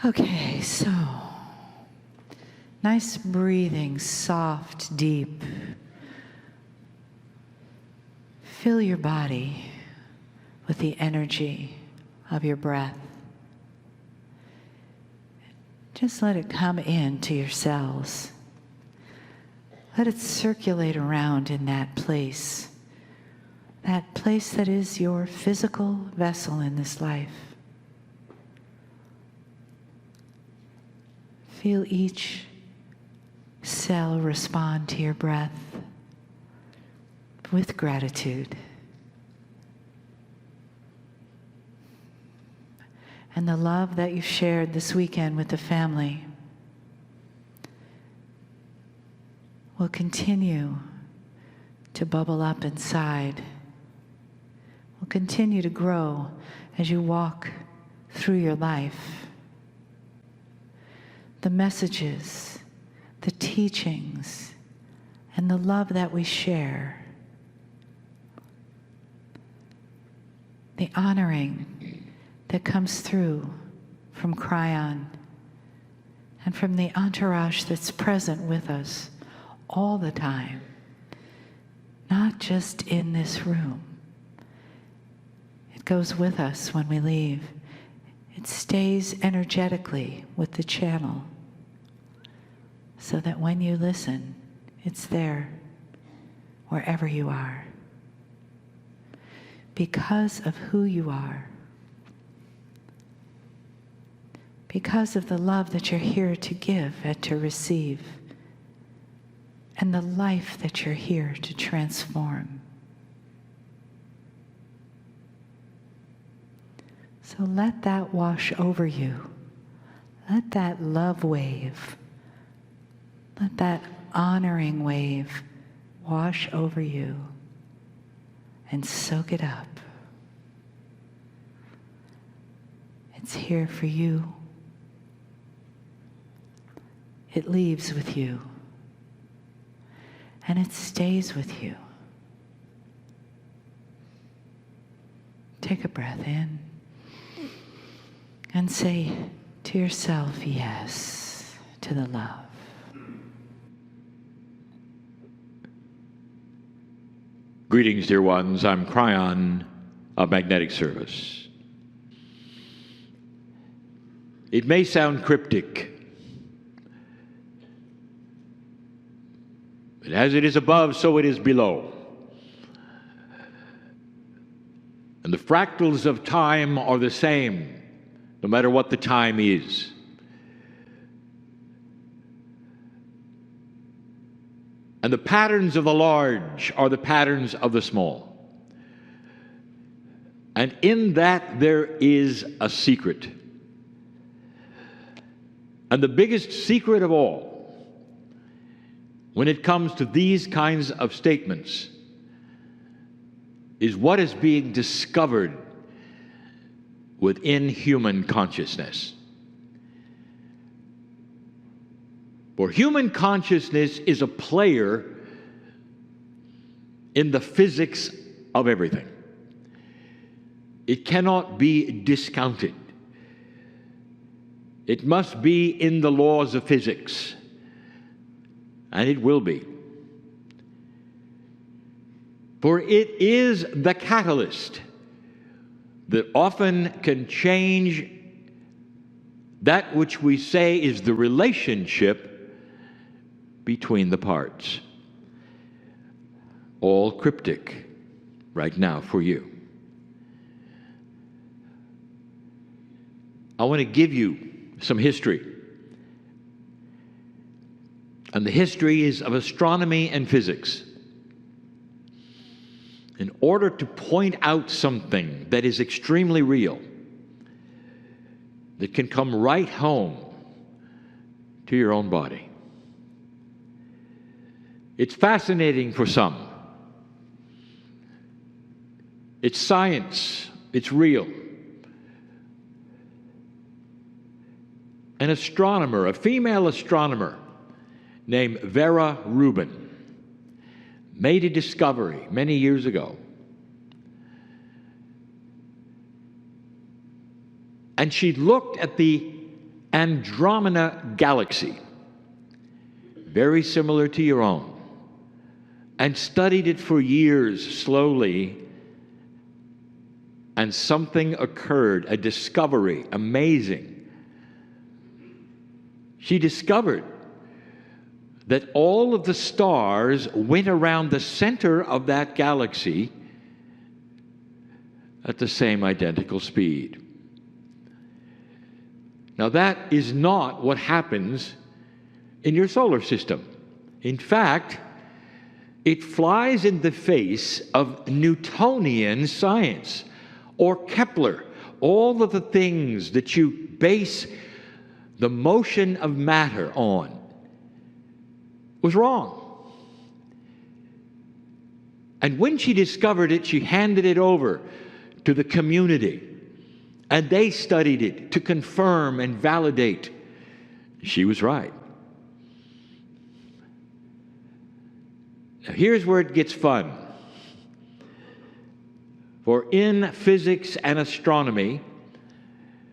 Okay, so nice breathing, soft, deep. Fill your body with the energy of your breath. Just let it come into your cells. Let it circulate around in that place that is your physical vessel in this life. Feel each cell respond to your breath with gratitude. And the love that you shared this weekend with the family will continue to bubble up inside, will continue to grow as you walk through your life. The messages, the teachings, and the love that we share, the honoring that comes through from Kryon and from the entourage that's present with us all the time, not just in this room. It goes with us when we leave. It stays energetically with the channel so that when you listen, it's there wherever you are. Because of who you are. Because of the love that you're here to give and to receive. And the life that you're here to transform. So let that wash over you. Let that love wave, let that honoring wave wash over you and soak it up. It's here for you. It leaves with you. And it stays with you. Take a breath in and say to yourself, yes, to the love. Greetings, dear ones. I'm Kryon of Magnetic Service. It may sound cryptic, but as it is above, so it is below. And the fractals of time are the same, no matter what the time is. And the patterns of the large are the patterns of the small. And in that there is a secret. And the biggest secret of all, when it comes to these kinds of statements, is what is being discovered within human consciousness. For human consciousness is a player in the physics of everything. It cannot be discounted. It must be in the laws of physics. And it will be. For it is the catalyst that often can change that which we say is the relationship between the parts. All cryptic right now for you. I want to give you some history. And the history is of astronomy and physics. In order to point out something that is extremely real, that can come right home to your own body. It's fascinating for some. It's science. It's real. An astronomer, a female astronomer named Vera Rubin, made a discovery many years ago. And she looked at the Andromeda Galaxy, very similar to your own, and studied it for years slowly, and something occurred, a discovery, amazing. She discovered that all of the stars went around the center of that galaxy at the same identical speed. Now, that is not what happens in your solar system. In fact, it flies in the face of Newtonian science, or Kepler. All of the things that you base the motion of matter on was wrong. And when she discovered it, she handed it over to the community, and they studied it to confirm and validate she was right. Now, here's where it gets fun. For in physics and astronomy,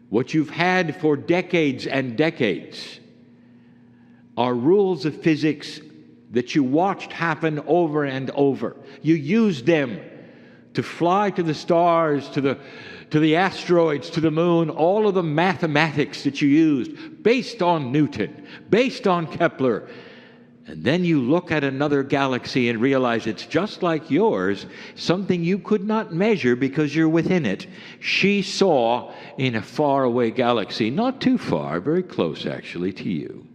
what you've had for decades and decades are rules of physics that you watched happen over and over. You used them to fly to the stars, to the asteroids, to the moon, all of the mathematics that you used based on Newton, based on Kepler. And then you look at another galaxy and realize it's just like yours, something you could not measure because you're within it. She saw in a faraway galaxy, not too far, very close actually to you.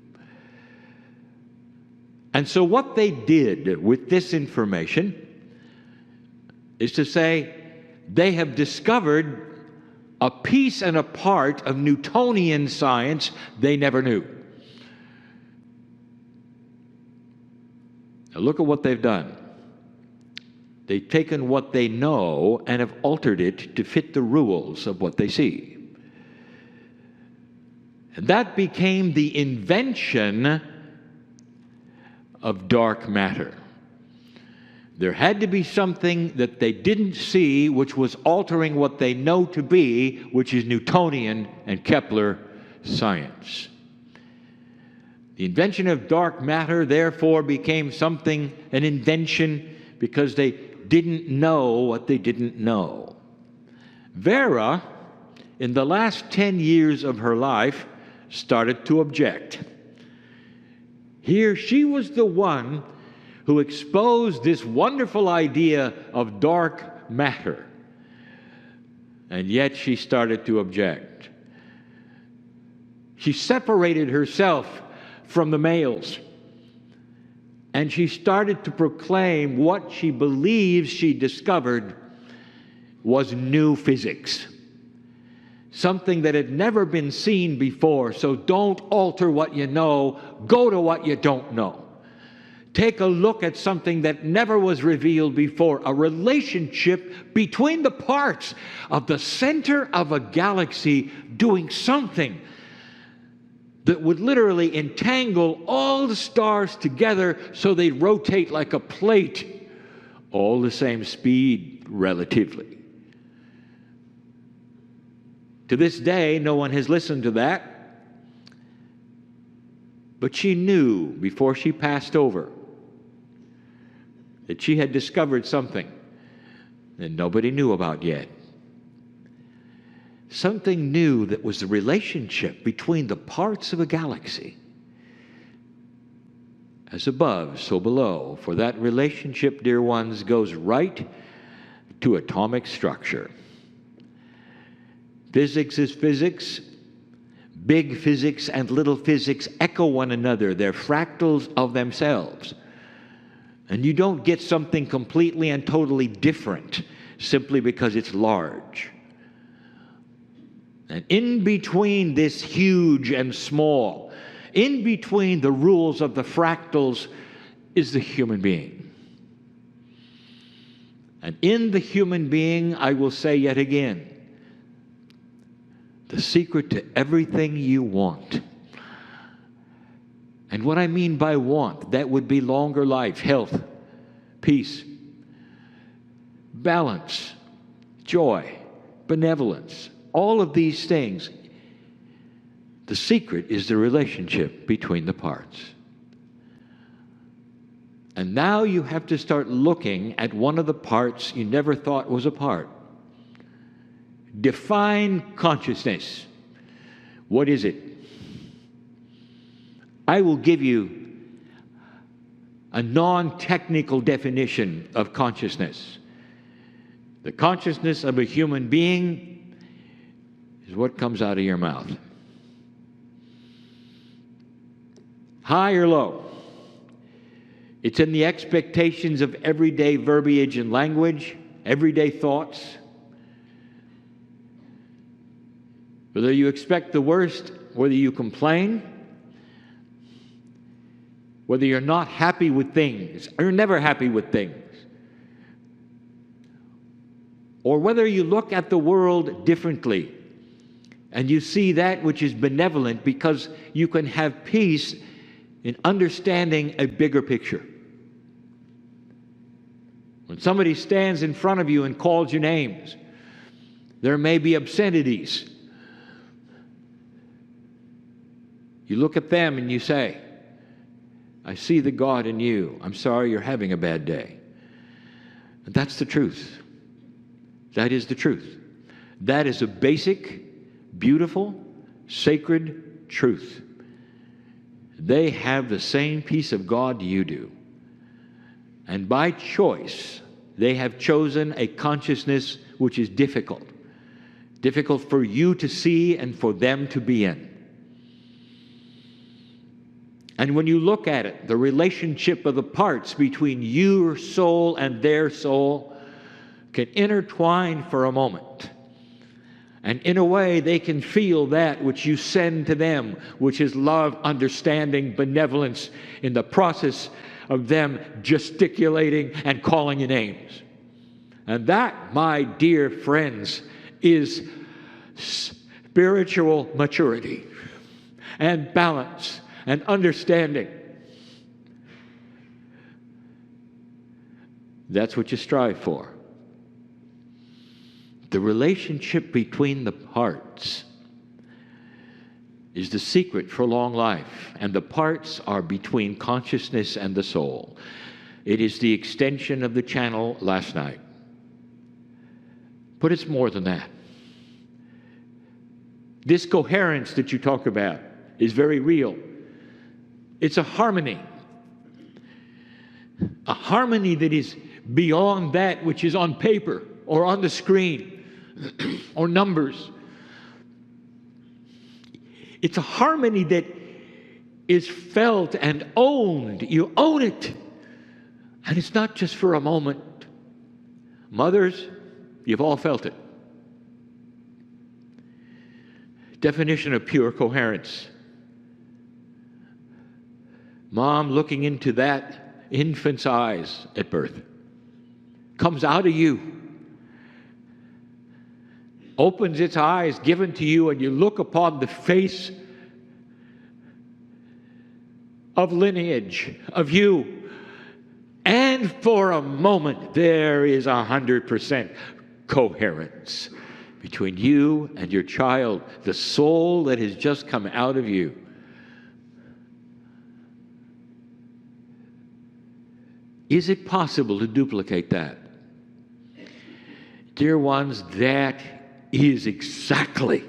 And so what they did with this information is to say they have discovered a piece and a part of Newtonian science they never knew. Now look at what they've done. They've taken what they know and have altered it to fit the rules of what they see. And that became the invention of dark matter. There had to be something that they didn't see which was altering what they know to be, which is Newtonian and Kepler science. The invention of dark matter, therefore, became something, an invention, because they didn't know what they didn't know. Vera, in the last 10 years of her life, started to object. Here, she was the one who exposed this wonderful idea of dark matter. And yet she started to object. She separated herself from the males. And she started to proclaim what she believes she discovered was new physics. Something that had never been seen before. So don't alter what you know, go to what you don't know. Take a look at something that never was revealed before, a relationship between the parts of the center of a galaxy doing something that would literally entangle all the stars together so they'd rotate like a plate, all the same speed relatively. To this day, no one has listened to that, but she knew before she passed over that she had discovered something that nobody knew about yet. Something new that was the relationship between the parts of a galaxy. As above, so below. For that relationship, dear ones, goes right to atomic structure. Physics is physics. Big physics and little physics echo one another. They're fractals of themselves. And you don't get something completely and totally different simply because it's large. And in between this huge and small, in between the rules of the fractals, is the human being. And in the human being, I will say yet again, the secret to everything you want. And what I mean by want, that would be longer life, health, peace, balance, joy, benevolence, all of these things. The secret is the relationship between the parts. And now you have to start looking at one of the parts you never thought was a part. Define consciousness. What is it? I will give you a non-technical definition of consciousness. The consciousness of a human being is what comes out of your mouth. High or low? It's in the expectations of everyday verbiage and language, everyday thoughts. Whether you expect the worst, whether you complain, whether you're not happy with things, or you're never happy with things, or whether you look at the world differently and you see that which is benevolent because you can have peace in understanding a bigger picture. When somebody stands in front of you and calls you names, there may be obscenities. You look at them and you say, I see the God in you. I'm sorry you're having a bad day. And that's the truth. That is the truth. That is a basic, beautiful, sacred truth. They have the same peace of God you do. And by choice, they have chosen a consciousness which is difficult. Difficult for you to see and for them to be in. And when you look at it, the relationship of the parts between your soul and their soul can intertwine for a moment. And in a way, they can feel that which you send to them, which is love, understanding, benevolence, in the process of them gesticulating and calling you names. And that, my dear friends, is spiritual maturity and balance and understanding. That's what you strive for. The relationship between the parts is the secret for long life, and the parts are between consciousness and the soul. It is the extension of the channel last night. But it's more than that. This coherence that you talk about is very real. It's a harmony that is beyond that which is on paper or on the screen or numbers. It's a harmony that is felt and owned. You own it. And it's not just for a moment. Mothers, you've all felt it. Definition of pure coherence. Mom looking into that infant's eyes at birth. Comes out of you. Opens its eyes given to you, and you look upon the face of lineage, of you. And for a moment, there is 100% coherence between you and your child, the soul that has just come out of you. Is it possible to duplicate that? Dear ones, that is exactly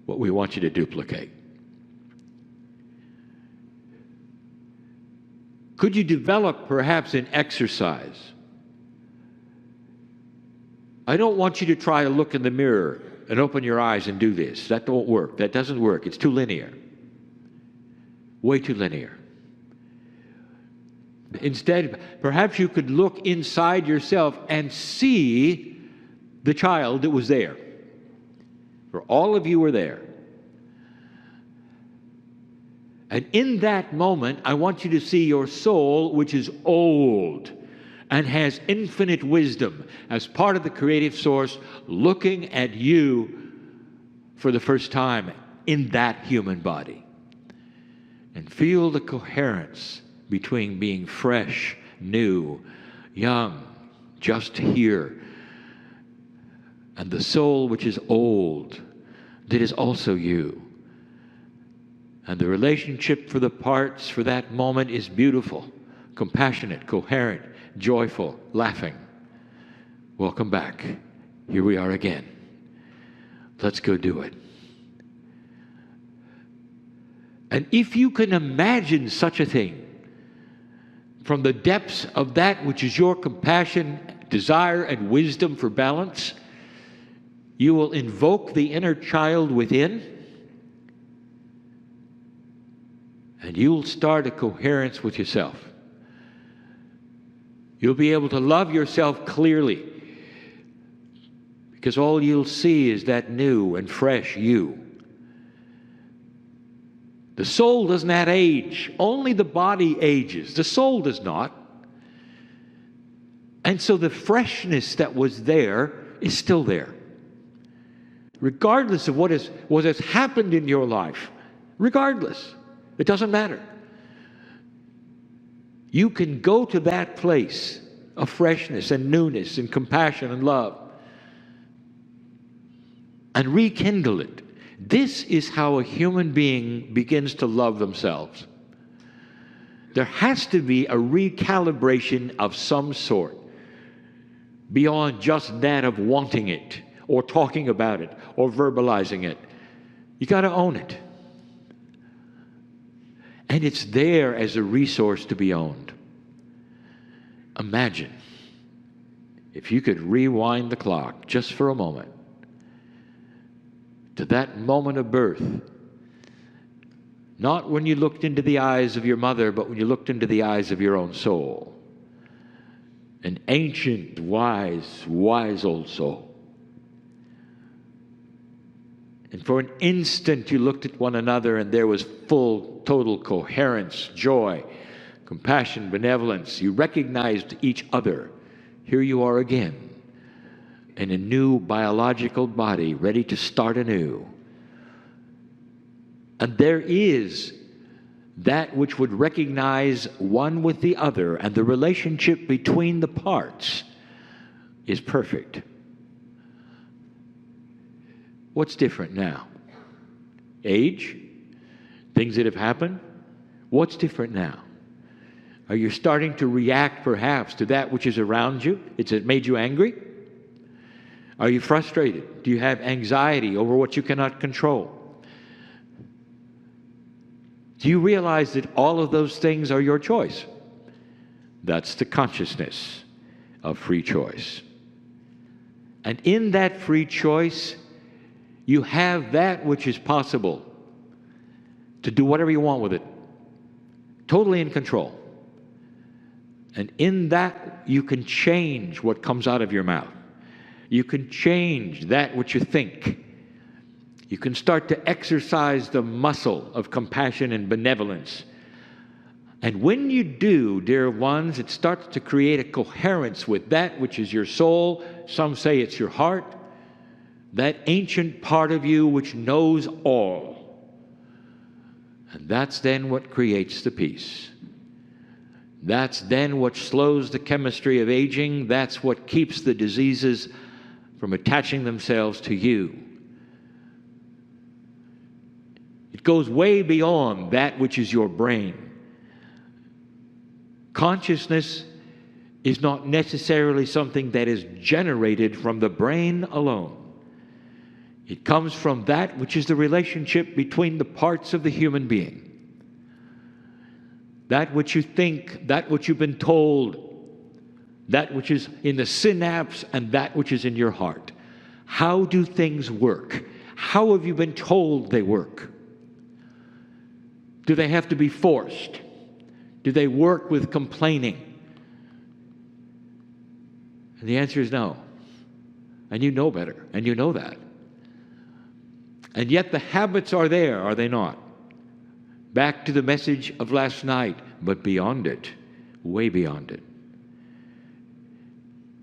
what we want you to duplicate. Could you develop perhaps an exercise? I don't want you to try to look in the mirror and open your eyes and do this. That won't work. That doesn't work. It's too linear. Way too linear. Instead, perhaps you could look inside yourself and see the child that was there. For all of you were there. And in that moment, I want you to see your soul, which is old and has infinite wisdom, as part of the creative source, looking at you for the first time in that human body. And feel the coherence between being fresh, new, young, just here, and the soul which is old, that is also you. And the relationship for the parts for that moment is beautiful, compassionate, coherent, joyful, laughing. Welcome back. Here we are again. Let's go do it. And if you can imagine such a thing from the depths of that which is your compassion, desire, and wisdom for balance, you will invoke the inner child within, and you'll start a coherence with yourself. You'll be able to love yourself clearly, because all you'll see is that new and fresh you. The soul does not age. Only the body ages. The soul does not. And so the freshness that was there is still there. Regardless of what has happened in your life, regardless, it doesn't matter. You can go to that place of freshness and newness and compassion and love and rekindle it. This is how a human being begins to love themselves. There has to be a recalibration of some sort beyond just that of wanting it or talking about it or verbalizing it. You got to own it. And it's there as a resource to be owned. Imagine if you could rewind the clock just for a moment to that moment of birth. Not when you looked into the eyes of your mother, but when you looked into the eyes of your own soul. An ancient, wise old soul. And for an instant you looked at one another and there was full, total coherence, joy, compassion, benevolence. You recognized each other. Here you are again, in a new biological body, ready to start anew. And there is that which would recognize one with the other, and the relationship between the parts is perfect. What's different now? Age? Things that have happened? What's different now? Are you starting to react perhaps to that which is around you? It's made you angry? Are you frustrated? Do you have anxiety over what you cannot control? Do you realize that all of those things are your choice? That's the consciousness of free choice. And in that free choice, you have that which is possible to do whatever you want with it. Totally in control. And in that, you can change what comes out of your mouth. You can change that which you think. You can start to exercise the muscle of compassion and benevolence. And when you do, dear ones, it starts to create a coherence with that which is your soul. Some say it's your heart. That ancient part of you which knows all. And that's then what creates the peace. That's then what slows the chemistry of aging. That's what keeps the diseases from attaching themselves to you. It goes way beyond that which is your brain. Consciousness is not necessarily something that is generated from the brain alone. It comes from that which is the relationship between the parts of the human being. That which you think, that which you've been told, that which is in the synapse, and that which is in your heart. How do things work? How have you been told they work? Do they have to be forced? Do they work with complaining? And the answer is no. And you know better, and you know that. And yet the habits are there, are they not? Back to the message of last night, but beyond it, way beyond it.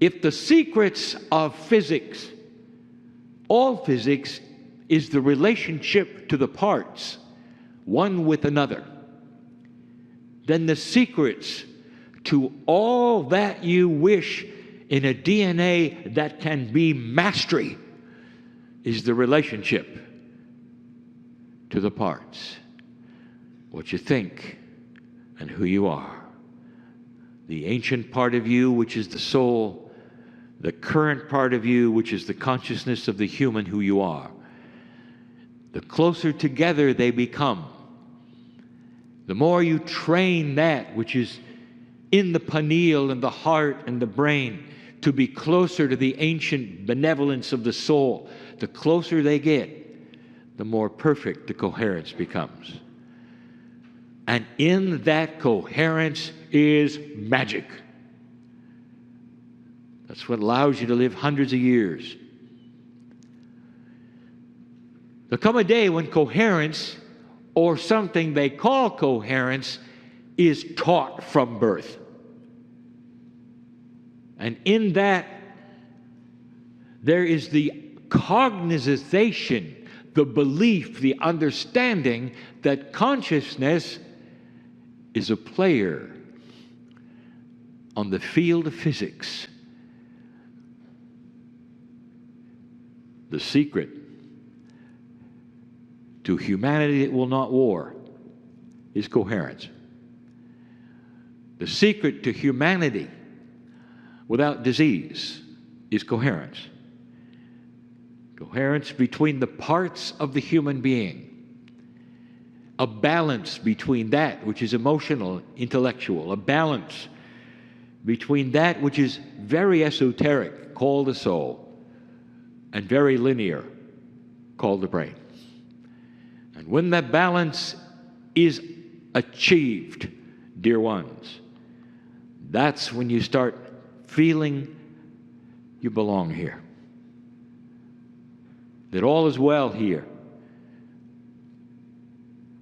If the secrets of physics, all physics, is the relationship to the parts, one with another, then the secrets to all that you wish in a DNA that can be mastery is the relationship to the parts. what you think, and who you are. The ancient part of you, which is the soul, the current part of you, which is the consciousness of the human who you are. The closer together they become, the more you train that which is in the pineal and the heart and the brain to be closer to the ancient benevolence of the soul. The closer they get, the more perfect the coherence becomes. And in that coherence is magic. That's what allows you to live hundreds of years. There'll come a day when coherence, or something they call coherence, is taught from birth. And in that, there is the cognization, the belief, the understanding that consciousness is a player on the field of physics. The secret to humanity that will not war is coherence. The secret to humanity without disease is coherence. Coherence between the parts of the human being. A balance between that which is emotional, intellectual. A balance between that which is very esoteric, called the soul, and very linear, called the brain. And when that balance is achieved, dear ones, that's when you start feeling you belong here. That all is well here.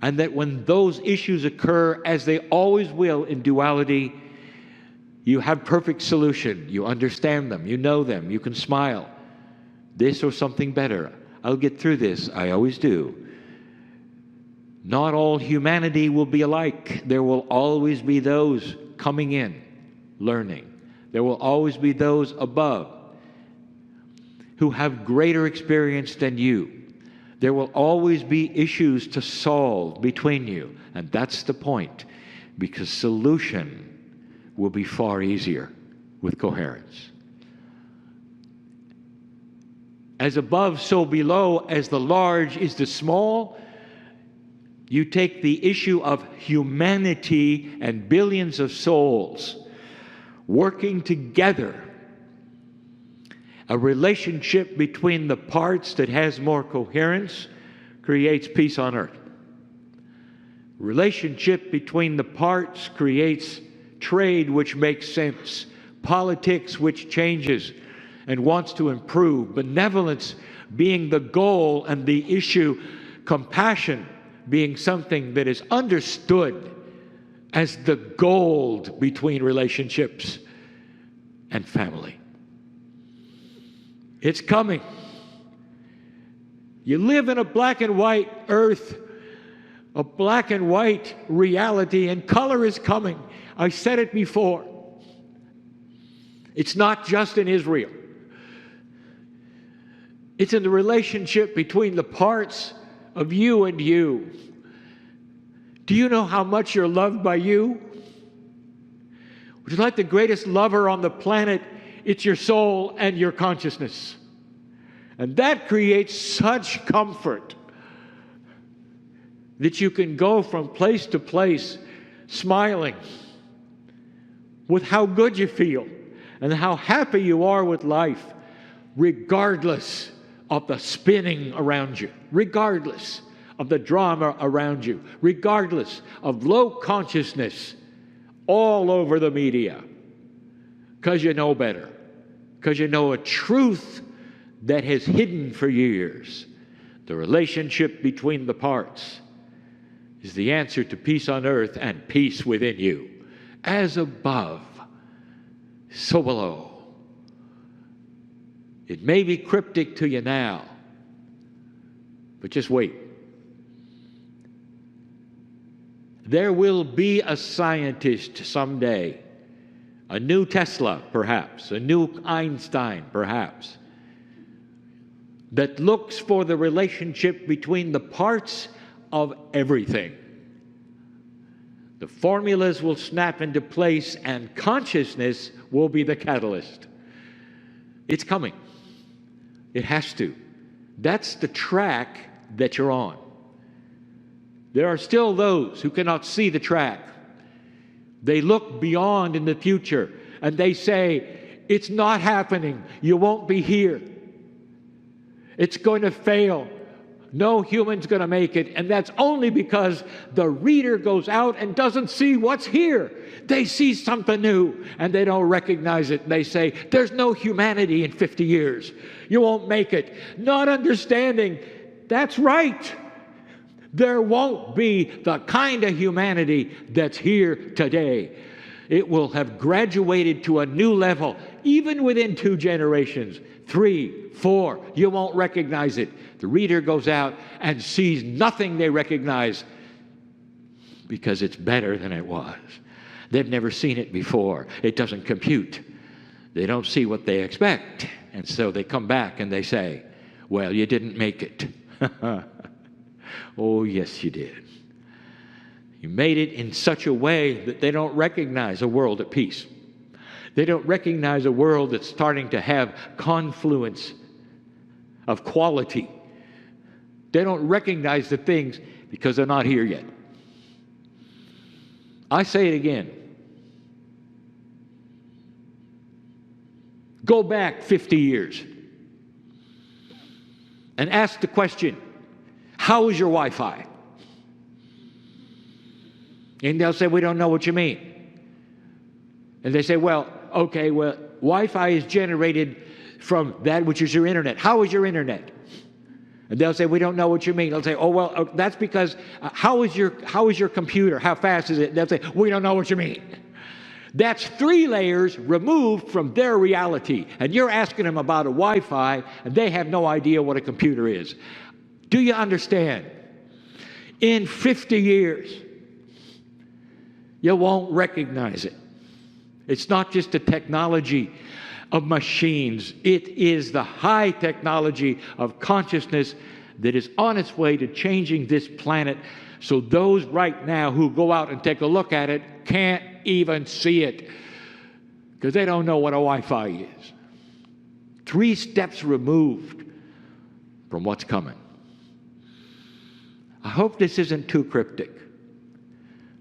And that when those issues occur, as they always will in duality, you have perfect solution. You understand them. You know them. You can smile. This or something better. I'll get through this. I always do. Not all humanity will be alike. There will always be those coming in, learning. There will always be those above who have greater experience than you. There will always be issues to solve between you. And that's the point, because solution will be far easier with coherence. As above, so below, as the large is the small, you take the issue of humanity and billions of souls working together, a relationship between the parts that has more coherence creates peace on earth. Relationship between the parts creates trade which makes sense, politics which changes and wants to improve, benevolence being the goal and the issue, compassion being something that is understood as the gold between relationships and family. It's coming. You live in a black and white earth, a black and white reality, and color is coming. I said it before. It's not just in Israel. It's in the relationship between the parts of you and you. Do you know how much you're loved by you? Would you like the greatest lover on the planet? It's your soul and your consciousness. And that creates such comfort that you can go from place to place smiling with how good you feel and how happy you are with life, regardless of the spinning around you, regardless of the drama around you, regardless of low consciousness all over the media, because you know better, because you know a truth that has hidden for years. The relationship between the parts is the answer to peace on earth and peace within you. As above, so below. It may be cryptic to you now, but just wait. There will be a scientist someday, a new Tesla perhaps, a new Einstein perhaps, that looks for the relationship between the parts of everything. The formulas will snap into place, and consciousness will be the catalyst. It's coming. It has to. That's the track that you're on. There are still those who cannot see the track. They look beyond in the future, and they say, it's not happening. You won't be here. It's going to fail. No human's going to make it, and that's only because the reader goes out and doesn't see what's here. They see something new, and they don't recognize it. They say, there's no humanity in 50 years. You won't make it. Not understanding, that's right. There won't be the kind of humanity that's here today. It will have graduated to a new level, even within 2 generations, 3, 4. You won't recognize it. The reader goes out and sees nothing they recognize because it's better than it was. They've never seen it before. It doesn't compute. They don't see what they expect. And so they come back and they say, well, you didn't make it. Oh, yes, you did. You made it in such a way that they don't recognize a world at peace. They don't recognize a world that's starting to have confluence of quality. They don't recognize the things because they're not here yet. I say it again. Go back 50 years and ask the question, how is your Wi-Fi? And they'll say, we don't know what you mean. And they say, well, okay, well, Wi-Fi is generated from that which is your internet. How is your internet? And they'll say, we don't know what you mean. They'll say, oh, well, that's because, how is your computer? How fast is it? They'll say, we don't know what you mean. That's 3 layers removed from their reality. And you're asking them about a Wi-Fi, and they have no idea what a computer is. Do you understand? In 50 years, you won't recognize it. It's not just a technology of machines. It is the high technology of consciousness that is on its way to changing this planet. So those right now who go out and take a look at it can't even see it because they don't know what a Wi-Fi is. 3 steps removed from what's coming. I hope this isn't too cryptic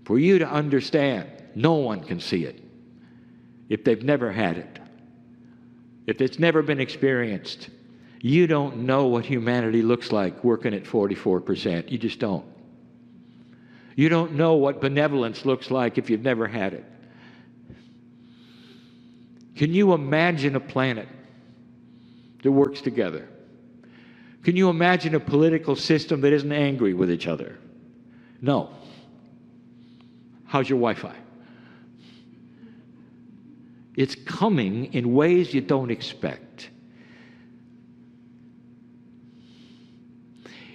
for you to understand. No one can see it if they've never had it. If it's never been experienced, you don't know what humanity looks like working at 44%. You just don't. You don't know what benevolence looks like if you've never had it. Can you imagine a planet that works together? Can you imagine a political system that isn't angry with each other? No. How's your Wi-Fi? It's coming in ways you don't expect.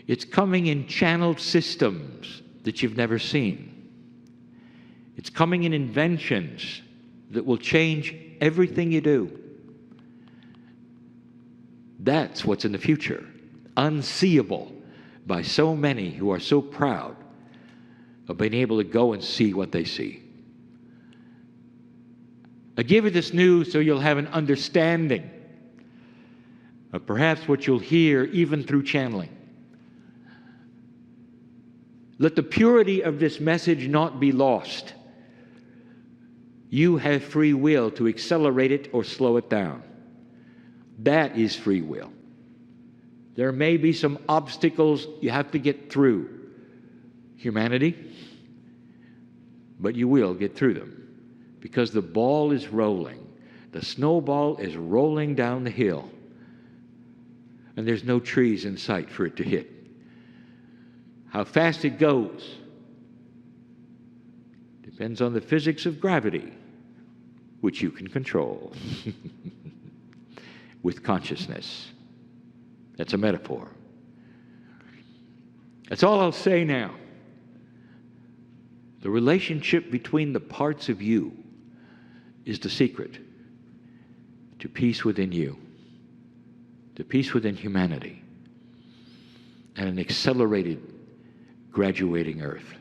It's coming in channeled systems that you've never seen. It's coming in inventions that will change everything you do. That's what's in the future, unseeable by so many who are so proud of being able to go and see what they see. I give you this news so you'll have an understanding of perhaps what you'll hear even through channeling. Let the purity of this message not be lost. You have free will to accelerate it or slow it down. That is free will. There may be some obstacles you have to get through, humanity, but you will get through them because the ball is rolling. The snowball is rolling down the hill, and there's no trees in sight for it to hit. How fast it goes depends on the physics of gravity, which you can control with consciousness. That's a metaphor. That's all I'll say now. The relationship between the parts of you is the secret to peace within you, to peace within humanity, and an accelerated, graduating earth.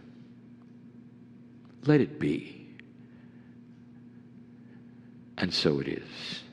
Let it be. And so it is.